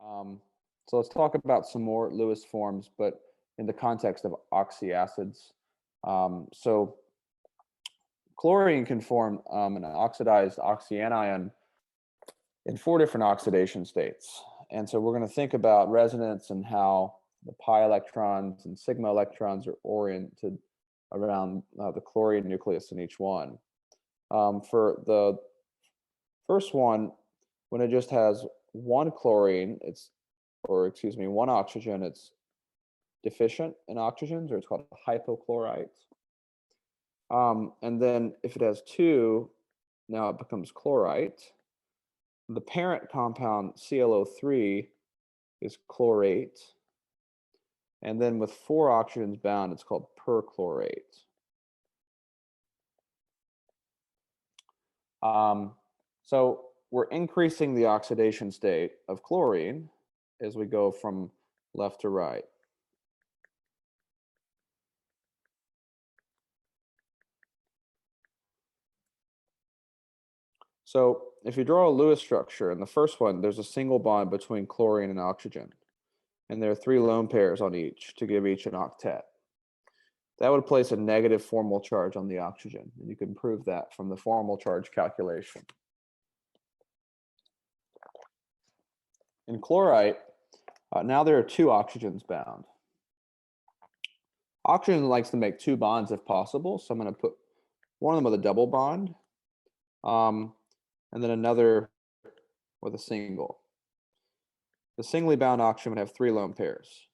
So let's talk about some more Lewis forms, but in the context of oxyacids. So chlorine can form an oxidized oxyanion in 4 different oxidation states. And so we're going to think about resonance and how the pi electrons and sigma electrons are oriented around the chlorine nucleus in each one. For the first one, when it just has one chlorine, one oxygen, it's deficient in oxygens, or it's called hypochlorite. And then if it has two, now it becomes chlorite. The parent compound ClO3 is chlorate. And then with 4 oxygens bound, it's called perchlorate. So we're increasing the oxidation state of chlorine as we go from left to right. So if you draw a Lewis structure, in the first one, there's a single bond between chlorine and oxygen. And there are 3 lone pairs on each to give each an octet. That would place a negative formal charge on the oxygen. And you can prove that from the formal charge calculation. In chlorite, now there are 2 oxygens bound. Oxygen likes to make 2 bonds if possible, so I'm going to put one of them with a double bond, and then another with a single. The singly bound oxygen would have 3 lone pairs.